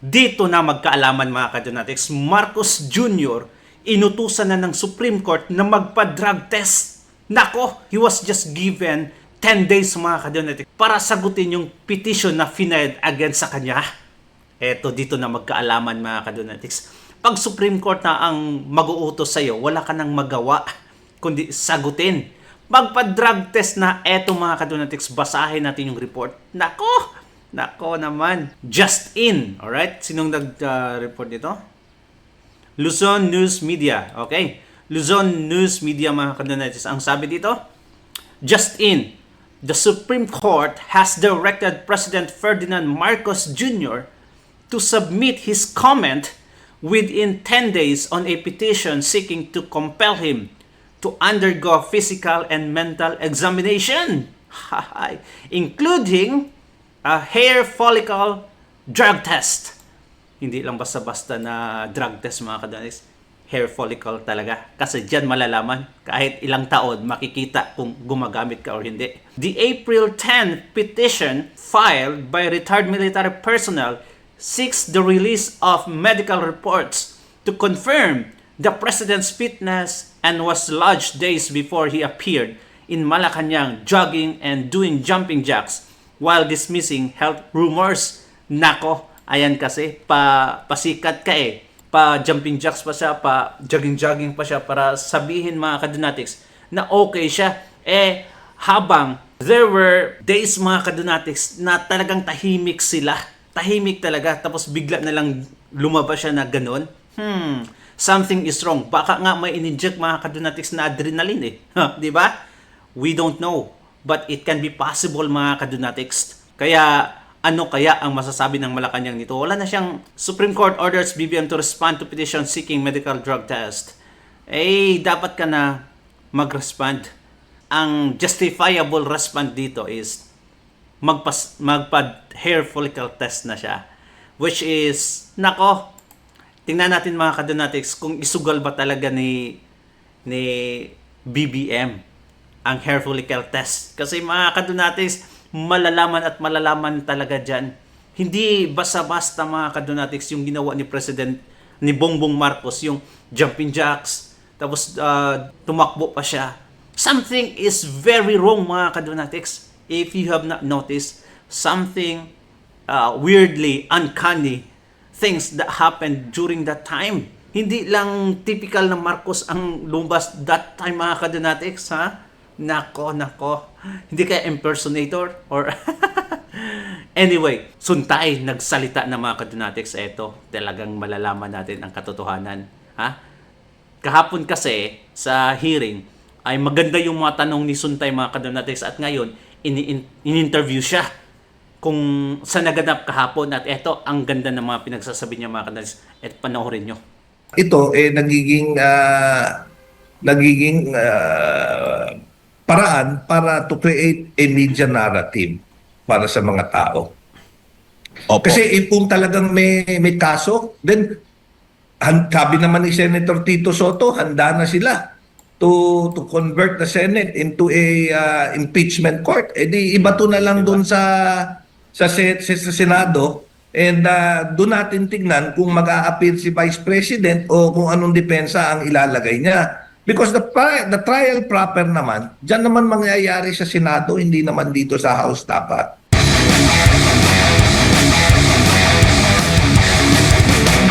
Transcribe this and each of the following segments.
Dito na magkaalaman mga kadonatics, Marcos Jr. inutusan na ng Supreme Court na magpa-drug test. Nako, he was just given 10 days mga kadonatics para sagutin yung petition na finaled against sa kanya. Eto, dito na magkaalaman mga kadonatics. Pag Supreme Court na ang mag-uutos sa'yo, wala ka nang magawa kundi sagutin. Magpa-drug test na, eto mga kadonatics, basahin natin yung report. Nako naman. Just in. Alright? Sinong nag-report nito? Luzon News Media. Okay? Luzon News Media mga kadonatics. Ang sabi dito, just in. The Supreme Court has directed President Ferdinand Marcos Jr. to submit his comment within 10 days on a petition seeking to compel him to undergo physical and mental examination, including a hair follicle drug test. Hindi lang basta-basta na drug test mga kadonatics. Hair follicle talaga. Kasi dyan malalaman kahit ilang taon makikita kung gumagamit ka or hindi. The April 10 petition filed by retired military personnel seeks the release of medical reports to confirm the president's fitness and was lodged days before he appeared in Malacanang jogging and doing jumping jacks while dismissing health rumors. Nako, ayan kasi, pasikat ka eh. Pa jumping jacks pa siya, pa jogging pa siya para sabihin mga kadonatics na okay siya. Habang there were days mga kadonatics na talagang tahimik sila. Tahimik talaga, tapos bigla na lang lumabas siya na ganun. Something is wrong. Baka nga may in-inject mga kadonatics na adrenaline eh. Di ba? We don't know. But it can be possible mga kadonatics. Kaya ano kaya ang masasabi ng Malacanang nito? Wala na siyang Supreme Court orders BBM to respond to petition seeking medical drug test. Dapat ka na mag-respond. Ang justifiable response dito is magpa-hair follicle test na siya. Which is, nako, tingnan natin mga kadonatics kung isugal ba talaga ni BBM ang hair follicle test. Kasi mga kadonatics, malalaman at malalaman talaga dyan. Hindi basta-basta mga kadonatics yung ginawa ni President, ni Bongbong Marcos, yung jumping jacks, tapos tumakbo pa siya. Something is very wrong mga kadonatics. If you have not noticed, something weirdly uncanny things that happened during that time. Hindi lang typical na Marcos ang lumabas that time mga kadonatics, ha? Nako. Hindi kaya impersonator? Or anyway, Suntay nagsalita na mga kadonatics. Eto, talagang malalaman natin ang katotohanan. Ha? Kahapon kasi sa hearing ay maganda yung mga tanong ni Suntay mga kadonatics at ngayon in-interview siya kung sa naganap kahapon at eto ang ganda ng mga pinagsasabi niya mga kadonatics at panoorin nyo. Ito nagiging paraan para to create a media narrative para sa mga tao. Opo. Kasi kung talagang may kaso, then sabi naman ni Senator Tito Soto, handa na sila to convert the Senate into a impeachment court. Di ibato na lang doon sa Senado and doon natin tignan kung mag-a-appeal si Vice President o kung anong depensa ang ilalagay niya. Because the trial proper naman, dyan naman mangyayari sa Senado, hindi naman dito sa House dapat.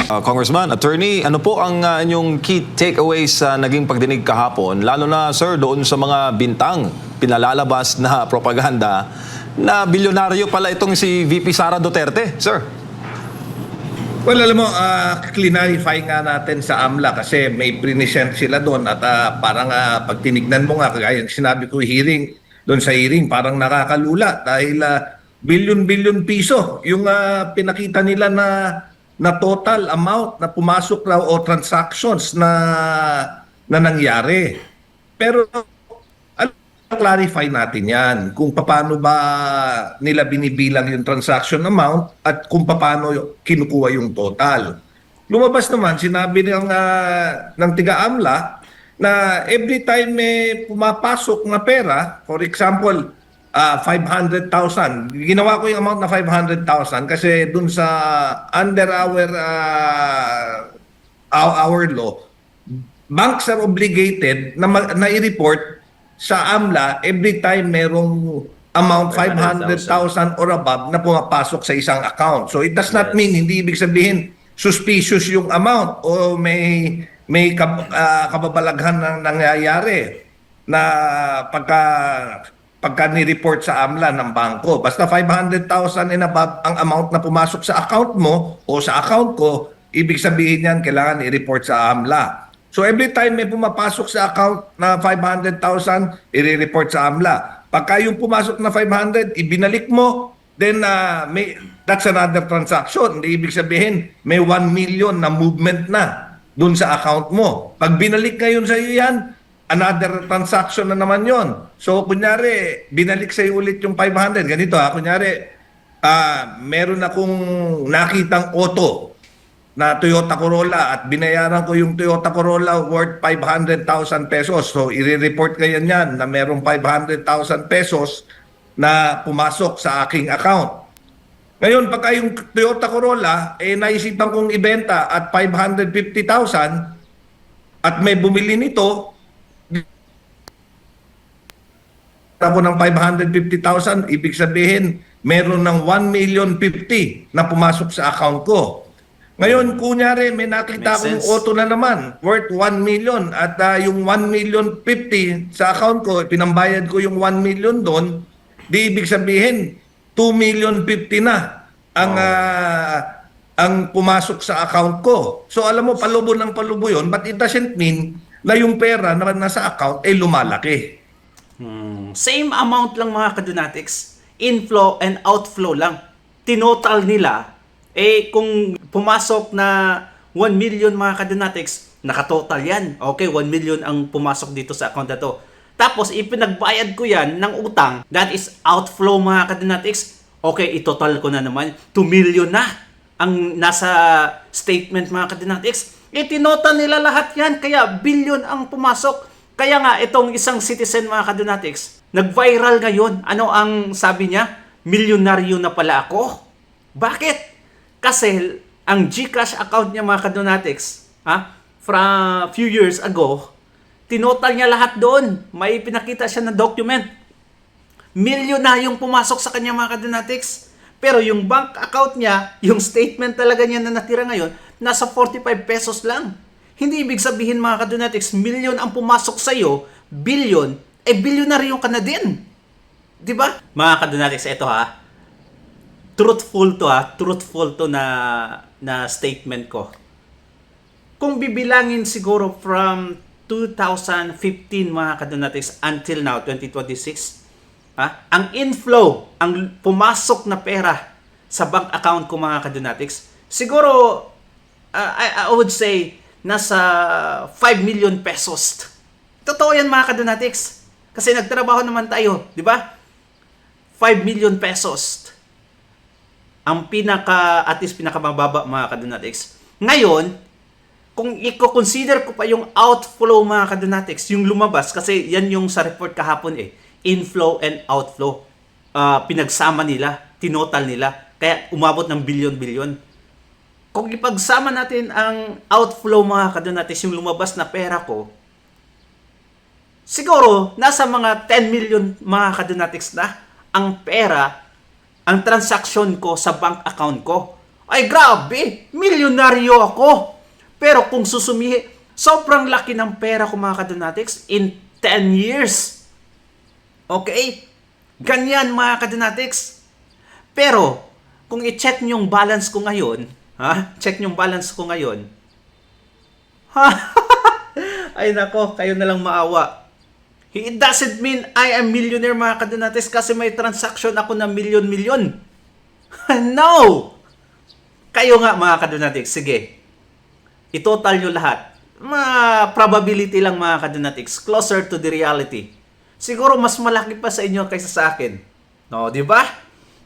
Congressman, attorney, ano po ang inyong key takeaways sa naging pagdinig kahapon? Lalo na, sir, doon sa mga bintang pinalalabas na propaganda na bilyonaryo pala itong si VP Sara Duterte, sir. Well, alam mo, clarify nga natin sa AMLA kasi may present sila doon at parang pag tinignan mo nga, kagaya sinabi ko doon sa hearing, parang nakakalula dahil billion piso yung pinakita nila na total amount na pumasok raw o transactions na nangyari. Pero clarify natin yan kung paano ba nila binibilang yung transaction amount at kung paano kinukuha yung total. Lumabas naman, sinabi ng tiga-AMLA na every time may pumapasok na pera, for example, 500,000. Ginawa ko yung amount na 500,000 kasi dun sa under our law, banks are obligated na i-report sa AMLA every time merong amount 500,000 or above na pumapasok sa isang account. So it does not Yes. mean, hindi ibig sabihin suspicious yung amount o may kababalaghan na nangyayari na pagka ni-report sa AMLA ng bangko. Basta 500,000 and above ang amount na pumasok sa account mo o sa account ko, ibig sabihin yan kailangan i-report sa AMLA. So every time may pumapasok sa account na 500,000, i-report sa AMLA. Pagka yung pumasok na 500, ibinalik mo, then that's another transaction. Hindi ibig sabihin, may 1 million na movement na dun sa account mo. Pag binalik ngayon sa iyo yan, another transaction na naman yon. So kunyari, binalik sa iyo ulit yung 500. Ganito kunyari, meron akong nakitang auto na Toyota Corolla at binayaran ko yung Toyota Corolla worth 500,000 pesos. So, i-report kayo yan na merong 500,000 pesos na pumasok sa aking account. Ngayon, pagka yung Toyota Corolla, naisipan kong ibenta at 550,000 at may bumili nito, ako ng 550,000, ibig sabihin, meron ng 1,050,000 na pumasok sa account ko. Ngayon, kunyari, may nakita akong Makes sense. auto na naman worth 1 million at yung 1,050,000 sa account ko, pinambayad ko yung 1 million doon, di ibig sabihin, 2,050,000 na ang pumasok sa account ko. So alam mo, palubo ng palubo yun, but it doesn't mean na yung pera na nasa account ay lumalaki. Same amount lang mga kadunatics. Inflow and outflow lang. Tinotal nila, kung pumasok na 1 million mga kadunatics, nakatotal yan. Okay, 1 million ang pumasok dito sa account na to. Tapos, ipinagbayad ko yan ng utang. That is outflow mga kadunatics. Okay, itotal ko na naman. 2 million na ang nasa statement mga kadunatics. Itinotal nila lahat yan. Kaya, billion ang pumasok. Kaya nga, itong isang citizen mga kadunatics, nag-viral ngayon. Ano ang sabi niya? Milyonaryo na pala ako. Bakit? Kasi ang GCash account niya mga kadunatics, from few years ago, tinotal niya lahat doon. May pinakita siya na document. Milyon na yung pumasok sa kanya mga kadunatics. Pero yung bank account niya, yung statement talaga niya na natira ngayon, nasa 45 pesos lang. Hindi ibig sabihin mga kadunatics, milyon ang pumasok sa iyo, billion, bilyonaryo ka na din. 'Di ba? Mga kadunatics, ito truthful to na statement ko. Kung bibilangin siguro from 2015 mga kadunatics until now 2026, ang inflow, ang pumasok na pera sa bank account ko mga kadunatics, siguro I would say nasa 5 million pesos. Totoo yan mga kadunatics. Kasi nagtrabaho naman tayo, di ba? 5 million pesos. Ang at least pinakamababa mga kadunatics. Ngayon, kung i-consider ko pa yung outflow mga kadunatics, yung lumabas, kasi yan yung sa report kahapon inflow and outflow. Pinagsama nila, tinotal nila, kaya umabot ng billion-billion. Kung ipagsama natin ang outflow mga kadunatics, yung lumabas na pera ko, siguro nasa mga 10 million mga kadunatics na ang pera, ang transaction ko sa bank account ko. Ay grabe, milyonaryo ako. Pero kung susumihi, sobrang laki ng pera ko mga kadunatics in 10 years. Okay? Ganyan mga kadunatics. Pero, kung i-check nyo yung balance ko ngayon, check nyo yung balance ko ngayon, ay nako, kayo na lang maawa. It doesn't mean I am millionaire mga kadunatics kasi may transaction ako na milyon-milyon. No! Kayo nga mga kadunatics, sige. I-total nyo lahat. Probability lang mga kadunatics. Closer to the reality. Siguro mas malaki pa sa inyo kaysa sa akin. No, di ba?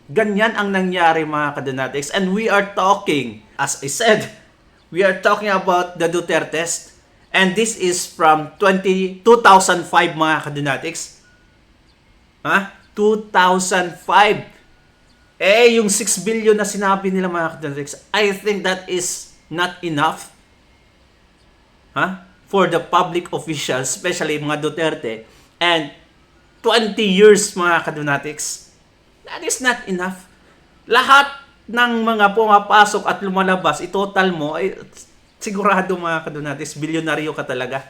Ganyan ang nangyari mga kadunatics. And we are talking, as I said, we are talking about the Dutertes. And this is from 2005 mga kadunatics. 2005. Eh, yung 6 billion na sinabi nila mga kadonatics, I think that is not enough for the public officials, especially mga Duterte, and 20 years mga kadonatics. That is not enough. Lahat ng mga pumapasok at lumalabas, itotal mo, ay sigurado mga kadonatics, bilyonaryo ka talaga.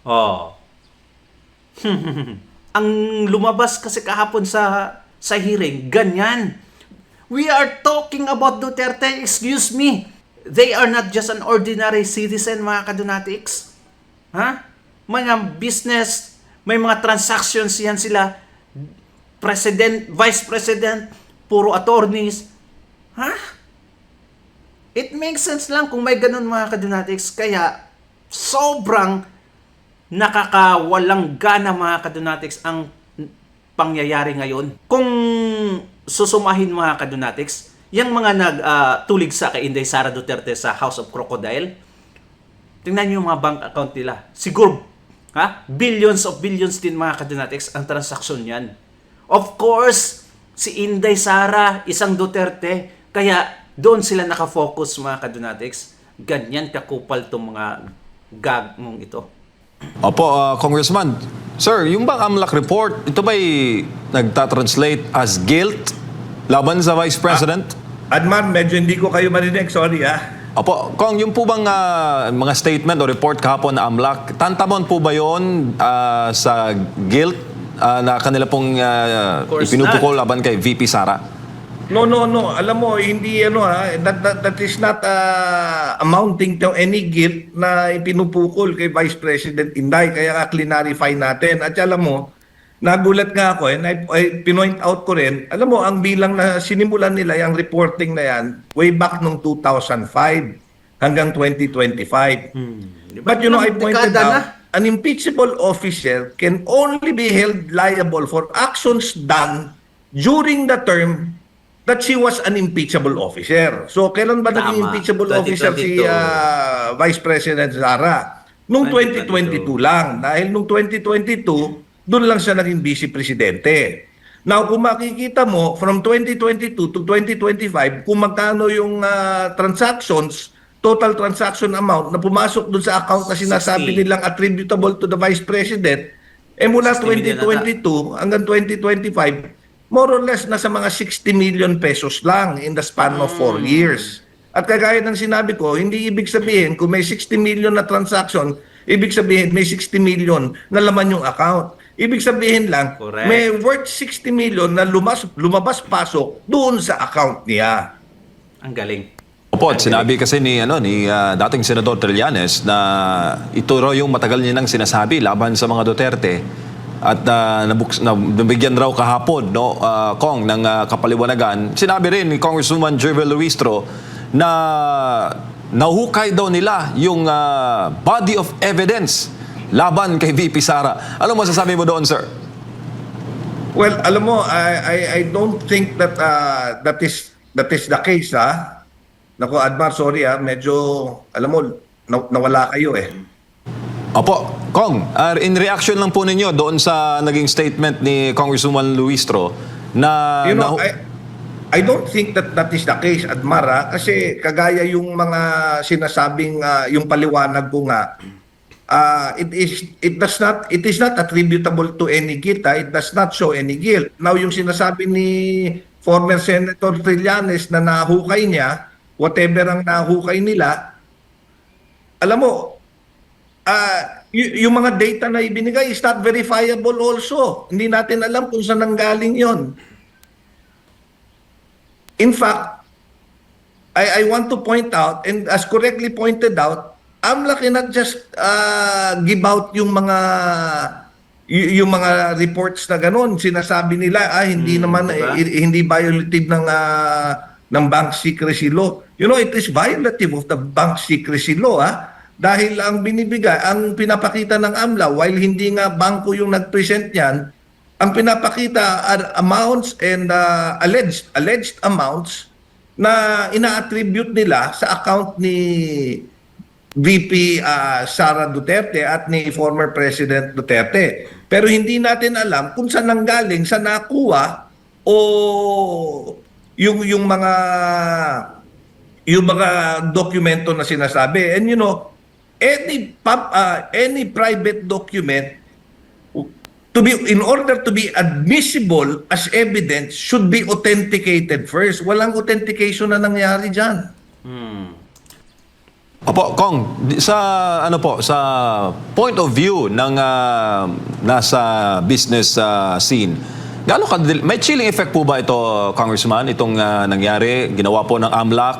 Oh. Ang lumabas kasi kahapon sa hearing, ganyan. We are talking about Duterte, excuse me. They are not just an ordinary citizen, mga kadonatics. Mga business, may mga transactions yan sila. President, vice president, puro attorneys. It makes sense lang kung may ganun, mga kadonatics. Kaya, sobrang nakakawalang gana, mga kadonatics, ang pangyayari ngayon. Kung susumahin, mga kadonatics, yung mga nagtulig sa kay Inday Sara Duterte sa House of Crocodile, tingnan nyo yung mga bank account nila. Siguro, billions of billions din, mga kadonatics, ang transaksyon yan. Of course, si Inday Sara, isang Duterte, kaya doon sila nakafocus, mga kadonatics. Ganyan kakupal itong mga gag mong ito. Opo, Congressman. Sir, yung bang AMLAC report, ito ba'y nagtatranslate as guilt laban sa Vice President? Adman, medyo hindi ko kayo marinig. Sorry, Opo, Kong, yung po bang mga statement o report kahapon na AMLAC, tantamon po ba yon sa guilt na kanila pong ipinupukol laban kay VP Sara? No. Alam mo, hindi that is not amounting to any guilt na ipinupukol kay Vice President Inday. Kaya nga clarify natin. At alam mo, nagulat nga ako, and I pinoint out ko rin, alam mo, ang bilang na sinimulan nila yung reporting na yan way back nung 2005 hanggang 2025. But I pointed out, an impeachable officer can only be held liable for actions done during the term that she was an impeachable officer. So, kailan ba naging impeachable 2022. officer si Vice President Sara? Nung 2022 lang. Dahil nung 2022, doon lang siya naging vice presidente. Now, kung makikita mo, from 2022 to 2025, kung magkano yung transactions, total transaction amount na pumasok doon sa account na sinasabi 60. nilang attributable to the Vice President, mula 60 million 2022 hanggang 2025, more or less nasa mga 60 million pesos lang in the span of 4 years. At kagaya ng sinabi ko, hindi ibig sabihin kung may 60 million na transaction, ibig sabihin may 60 million na laman yung account. Ibig sabihin lang, Correct. may worth 60 million na lumabas-pasok doon sa account niya. Ang galing. Opo, at sinabi kasi ni dating Senador Trillanes na ito raw yung matagal niya nang sinasabi laban sa mga Duterte. At nabigyan raw kahapon, Kong, ng kapaliwanagan. Sinabi rin ni Congresswoman Jervel Luistro na nahukay daw nila yung body of evidence laban kay VP Sara. Ano masasabi mo doon, sir? Well, alam mo, I don't think that that is the case, Naku, Admar, sorry, medyo, alam mo, nawala kayo Opo, Kong, in reaction lang po ninyo doon sa naging statement ni Congresswoman Luistro na... I don't think that is the case, Admar, kasi kagaya yung mga sinasabing, yung paliwanag ko nga, it is not attributable to any guilt. It does not show any guilt. Now, yung sinasabi ni former Senator Trillanes na nahukay niya, whatever ang nahukay nila, alam mo, yung mga data na ibinigay is not verifiable also. Hindi natin alam kung saan nanggaling yon. In fact, I want to point out, and as correctly pointed out, AMLAC cannot just give out yung mga reports na gano'n. Sinasabi nila, hindi naman, diba? hindi violative ng bank secrecy law. It is violative of the bank secrecy law, Dahil ang pinapakita ng AMLA, while hindi nga bangko yung nag-present yan, ang pinapakita are amounts and alleged amounts na ina-attribute nila sa account ni VP Sara Duterte at ni former President Duterte. Pero hindi natin alam kung saan nanggaling, saan nakuha o yung mga dokumento na sinasabi. And any private document in order to be admissible as evidence should be authenticated first. Walang authentication na nangyari diyan. Opo, Kong, sa sa point of view ng nasa business scene, may chilling effect po ba ito, Congressman, itong nangyari, ginawa po ng AMLAC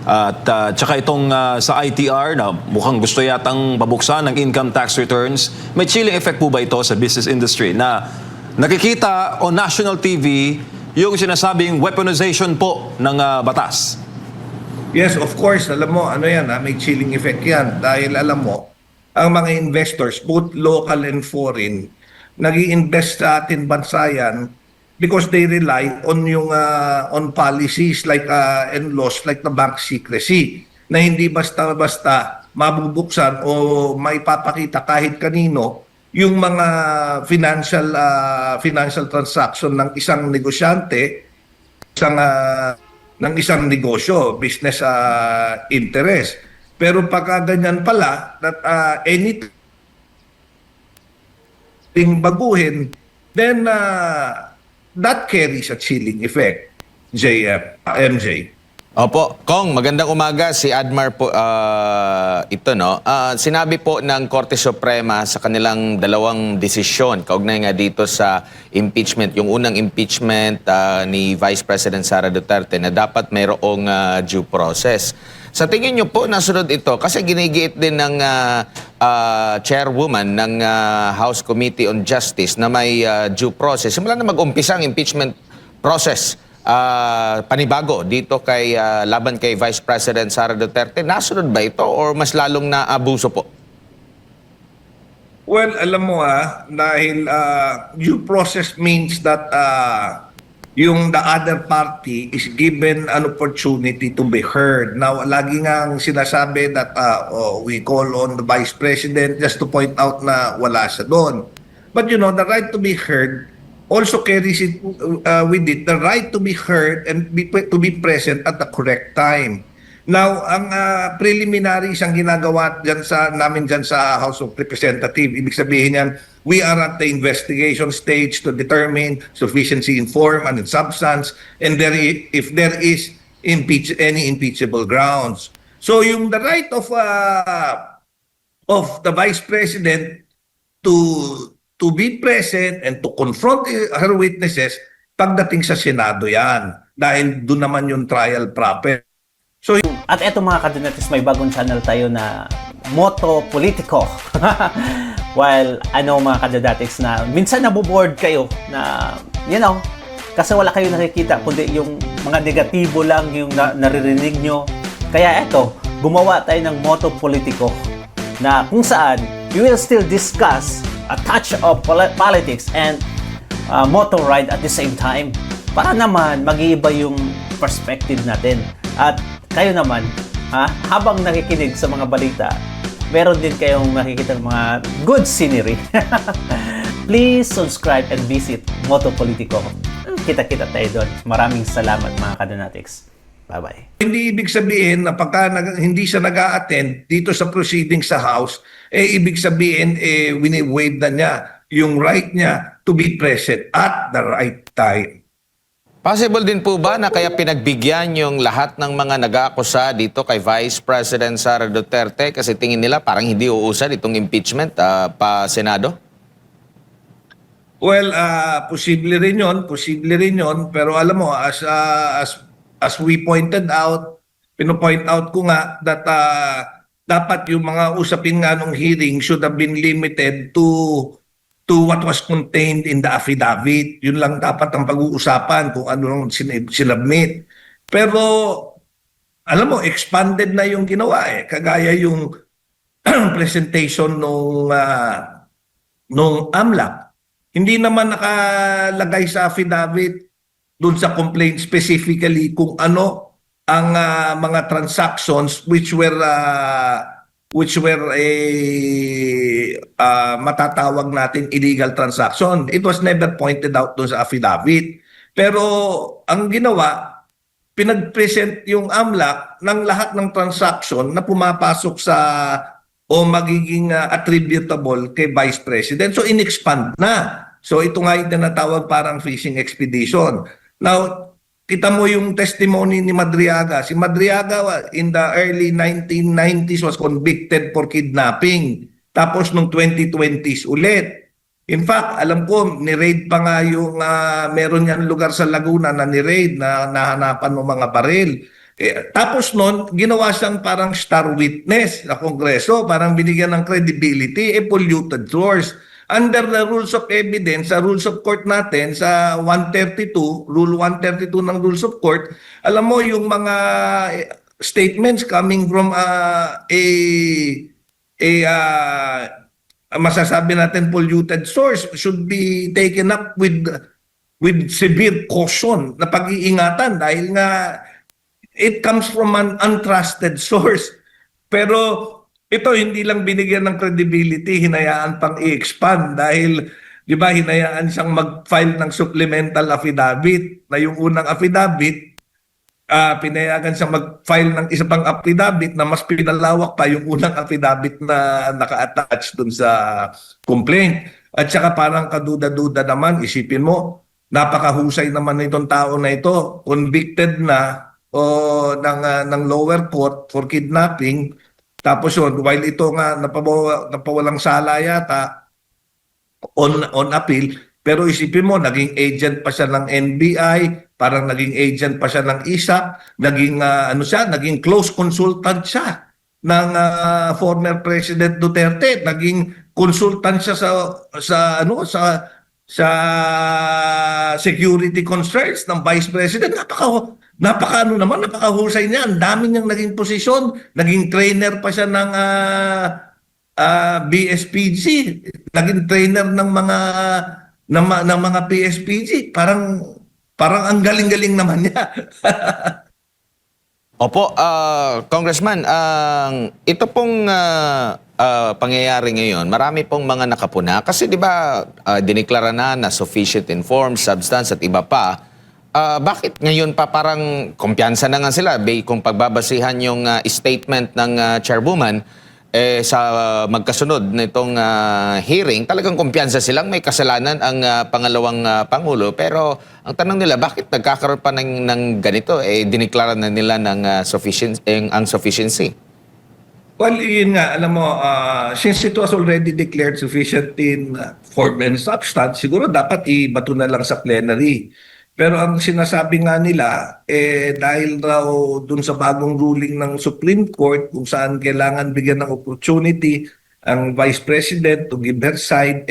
at tsaka itong sa ITR na mukhang gusto yatang pabuksan ng income tax returns, may chilling effect po ba ito sa business industry na nakikita on national TV yung sinasabing weaponization po ng batas? Yes, of course. Alam mo, may chilling effect yan. Dahil alam mo, ang mga investors, both local and foreign, nag-i-invest sa atin bansa yan because they rely on on policies like and laws like the bank secrecy na hindi basta-basta mabubuksan o maipapakita kahit kanino yung mga financial transaction ng isang negosyante, ng isang negosyo, business interest. Pero pagka ganyan pala, that anything baguhin, then that carries a chilling effect, MJ. Opo, Kong, magandang umaga. Si Admar po ito, no? Sinabi po ng Korte Suprema sa kanilang dalawang desisyon, kaugnay nga dito sa impeachment, yung unang impeachment ni Vice President Sara Duterte na dapat mayroong due process. Sa tingin niyo po, nasunod ito kasi ginigiit din ng chairwoman ng House Committee on Justice na may due process. Simula na mag-umpisa ang impeachment process panibago dito laban kay Vice President Sara Duterte. Nasunod ba ito or mas lalong naabuso po? Well, alam mo dahil due process means that the other party is given an opportunity to be heard. Now, lagi nga sinasabi that we call on the Vice President just to point out na wala siya doon. But the right to be heard also carries it with it the right to be heard and to be present at the correct time. Now, ang preliminaries ang ginagawa namin dyan sa House of Representatives, ibig sabihin yan, we are at the investigation stage to determine sufficiency in form and in substance, and if there is any impeachable grounds. So, the right of the Vice President to be present and to confront her witnesses pagdating sa Senado yan. Dahil doon naman yung trial proper. So, At eto mga kadinatis, may bagong channel tayo na Moto Politico. While mga kadinatis na minsan naboboard kayo na, kasi wala kayo nakikita, kundi yung mga negatibo lang yung naririnig nyo. Kaya eto, gumawa tayo ng Moto Politico na kung saan you will still discuss a touch of politics and motor ride at the same time para naman mag-iiba yung perspective natin. At kayo naman, habang nakikinig sa mga balita, meron din kayong makikita ng mga good scenery. Please subscribe and visit Moto Politico. Kita-kita tayo doon. Maraming salamat mga kadonatics. Bye-bye. Hindi ibig sabihin na pagka hindi siya nag-a-attend dito sa proceedings sa House, ibig sabihin wini-waive na niya yung right niya to be present at the right time. Possible din po ba na kaya pinagbigyan yung lahat ng mga nag-aakusa dito kay Vice President Sara Duterte kasi tingin nila parang hindi uusad itong impeachment pa Senado? Well, posible rin yun, pero alam mo, as we pointed out, pino-point out ko nga that dapat yung mga usapin nga nung hearing should have been limited to what was contained in the affidavit. Yun lang dapat ang pag-uusapan kung ano nung sinubmit. Pero alam mo, expanded na yung ginawa kagaya yung presentation nung AMLAC. Hindi naman nakalagay sa affidavit dun sa complaint specifically kung ano ang mga transactions which were which were a matatawag natin illegal transaction. It was never pointed out doon sa affidavit. Pero ang ginawa, pinag-present yung AMLAC ng lahat ng transaction na pumapasok sa o magiging attributable kay Vice President. So in-expand na. So ito nga yung tinatawag parang fishing expedition. Now, kita mo yung testimony ni Madriaga. Si Madriaga in the early 1990s was convicted for kidnapping. Tapos nung 2020s ulit. In fact, alam ko, ni-raid pa nga yung meron yan lugar sa Laguna na ni-raid na nahanapan ng mga baril. Tapos noon, ginawa siyang parang star witness sa Kongreso, parang binigyan ng credibility, polluted source. Under the rules of evidence, sa rules of court natin, sa 132, Rule 132 ng rules of court, alam mo yung mga statements coming from masasabi natin polluted source should be taken up with severe caution na pag-iingatan dahil nga it comes from an untrusted source. Pero ito hindi lang binigyan ng credibility, hinayaan pang i-expand dahil 'di ba hinayaan siyang mag-file ng supplemental affidavit na yung unang affidavit pinayagan siyang mag-file ng isa pang affidavit na mas pinalawak pa yung unang affidavit na naka-attach dun sa complaint. At saka parang kaduda-duda naman, isipin mo, napakahusay naman itong tao na ito, convicted na ng lower court for kidnapping. Tapos yun, while ito nga napawalang sala yata on appeal, pero isipin mo, naging agent pa siya ng NBI, parang naging agent pa siya ng ISAC, naging close consultant siya ng former President Duterte, naging consultant siya sa security concerns ng Vice President. Napakahusay niya. Ang dami niyang naging posisyon. Naging trainer pa siya ng BSPG. Naging trainer ng mga PSPG. Parang ang galing-galing naman niya. Opo, Congressman, ito pong pangyayari ngayon, marami pong mga nakapuna. Kasi di ba, diniklara na sufficient informed substance at iba pa. Bakit ngayon pa parang kumpiyansa na nga sila? Kung pagbabasihan yung statement ng chairwoman, sa magkasunod nitong hearing, talagang kumpiyansa silang may kasalanan ang pangalawang Pangulo. Pero ang tanong nila, bakit nagkakaroon pa ng ganito? Diniklara na nila ng sufficiency. Well, yun nga, alam mo, since it was already declared sufficient in form and substance, siguro dapat ibato na lang sa plenary. Pero ang sinasabi nga nila, dahil raw dun sa bagong ruling ng Supreme Court kung saan kailangan bigyan ng opportunity ang Vice President to give her side,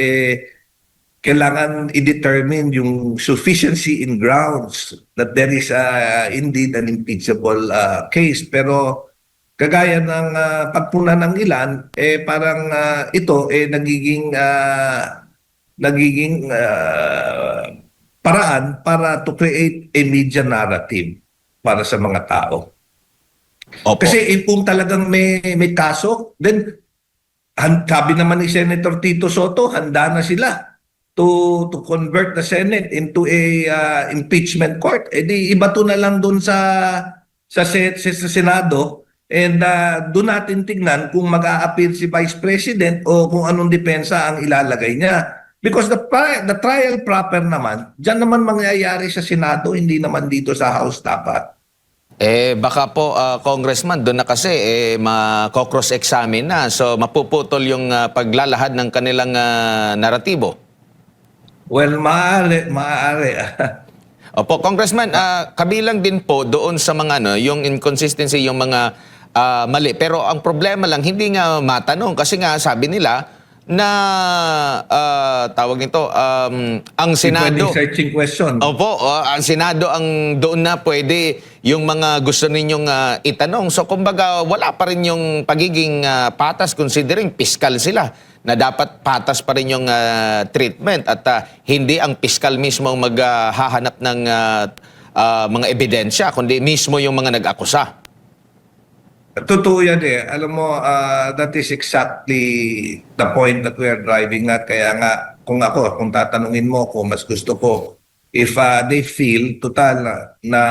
kailangan i-determine yung sufficiency in grounds that there is indeed an impeachable case. Pero kagaya ng pagpuna ng ilan, parang ito nagiging paraan para to create a media narrative para sa mga tao. Opo. Kasi kung talagang may kaso, then sabi naman ni Senator Tito Soto, handa na sila to convert the Senate into a impeachment court. Di ibato na lang doon sa Senado and doon natin tignan kung mag-a-appeal si Vice President o kung anong depensa ang ilalagay niya. Because the trial proper naman, dyan naman mangyayari sa Senado, hindi naman dito sa House dapat. Baka po, Congressman, doon na kasi mako-cross-examine na. So, mapuputol yung paglalahad ng kanilang naratibo. Well, maaari. Opo, Congressman, kabilang din po doon sa mga yung inconsistency, yung mga mali. Pero ang problema lang, hindi nga matanong. Kasi nga, sabi nila, na tawag nito ang Senado searching question. Opo, ang Senado ang doon na pwede yung mga gusto ninyong itanong. So kumbaga wala pa rin yung pagiging patas considering piskal sila na dapat patas pa rin yung treatment at hindi ang piskal mismo ang maghahanap ng mga ebidensya kundi mismo yung mga nag-akusa. Totoo yan eh. Alam mo, that is exactly the point that we are driving at. Kaya nga, kung tatanungin mo ko, mas gusto ko, if they feel, total, na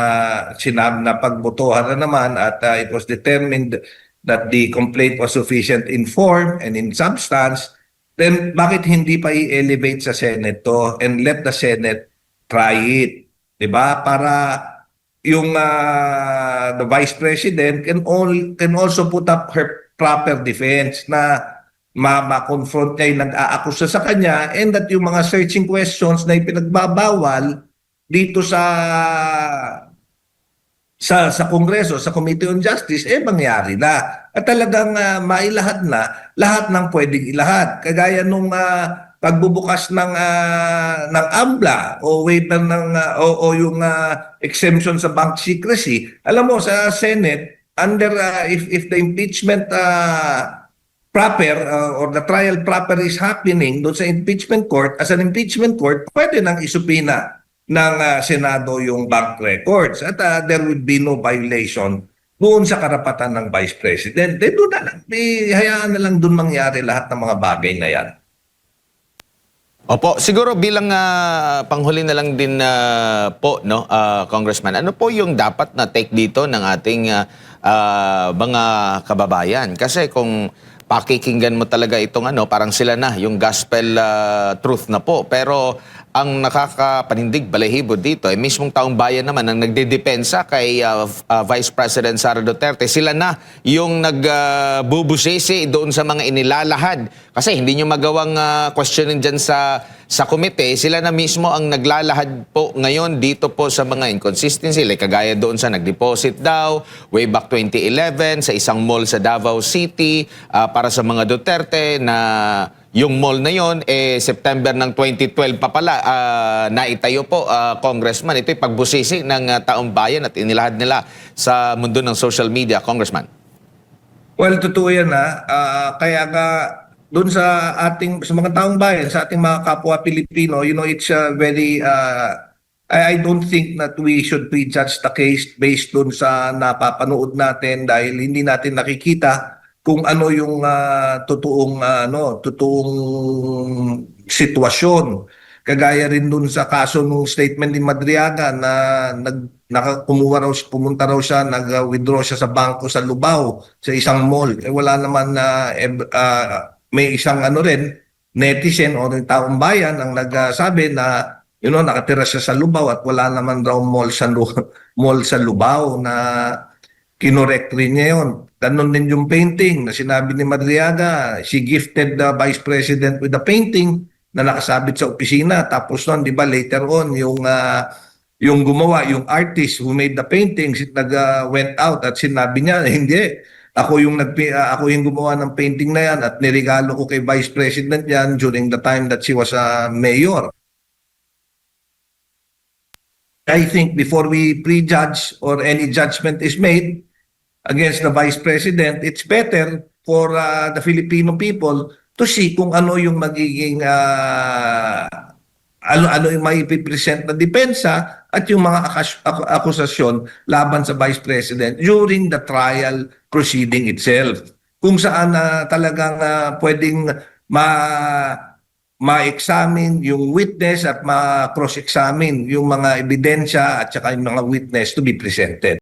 na pagbotohan na naman at it was determined that the complaint was sufficient in form and in substance, then bakit hindi pa i-elevate sa Senate to and let the Senate try it? 'Di ba? Para yung the vice president can also put up her proper defense na ma-confront niya yung nag-aakusa sa kanya and that yung mga searching questions na ipinagbabawal dito sa Kongreso, sa Committee on Justice, mangyari na. At talagang mailahad na lahat ng pwedeng ilahad. Kagaya nung pagbubukas ng AMLA o waiver ng o yung exemption sa bank secrecy. Alam mo sa Senate under if the impeachment proper or the trial proper is happening doon sa impeachment court, as an impeachment court, pwede nang isupina ng Senado yung bank records at there would be no violation doon sa karapatan ng Vice President. Doon na lang, hayaan na lang doon mangyari lahat ng mga bagay na yan. Opo, siguro bilang panghuli na lang din po, no, Congressman, ano po yung dapat na take dito ng ating mga kababayan? Kasi kung pakikinggan mo talaga itong parang sila na, yung gospel truth na po. Pero ang nakakapanindig balahibo dito ay mismong taong bayan naman ang nagdedepensa kay Vice President Sara Duterte. Sila na yung nagbubusisi doon sa mga inilalahad. Kasi hindi nyo magawang questionin dyan sa komite. Sila na mismo ang naglalahad po ngayon dito po sa mga inconsistency. Like kagaya doon sa nag-deposit daw way back 2011 sa isang mall sa Davao City para sa mga Duterte na yung mall na yon September ng 2012 pa pala naitayo po, Congressman. Ito'y pagbusisi ng taong bayan at inilahad nila sa mundo ng social media, Congressman. Well, totoo yan kaya nga doon sa mga taong bayan, sa ating mga kapwa Pilipino, it's very I don't think that we should prejudge the case based doon sa napapanood natin dahil hindi natin nakikita kung ano yung totoong sitwasyon. Kagaya rin dun sa kaso nung statement ni Madriaga na pumunta raw siya, nag-withdraw siya sa bangko sa Lubao, sa isang mall. Wala naman may isang netizen o taong bayan ang nagsabi na nakatira siya sa Lubao at wala naman raw mall sa Lubao na kinorek rin niya yun. Ganon din yung painting na sinabi ni Madriaga. She gifted the Vice President with the painting na nakasabit sa opisina. Tapos nun, di ba, later on, yung gumawa, yung artist who made the painting, went out at sinabi niya, hindi. Ako yung gumawa ng painting na yan at niregalo ko kay Vice President yan during the time that she was a mayor. I think before we prejudge or any judgment is made against the Vice President, it's better for the Filipino people to see kung ano yung magiging ano yung maipipresent na depensa at yung mga akusasyon laban sa Vice President during the trial proceeding itself. Kung saan talagang pwedeng ma-examine yung witness at ma-cross-examine yung mga ebidensya at saka yung mga witness to be presented.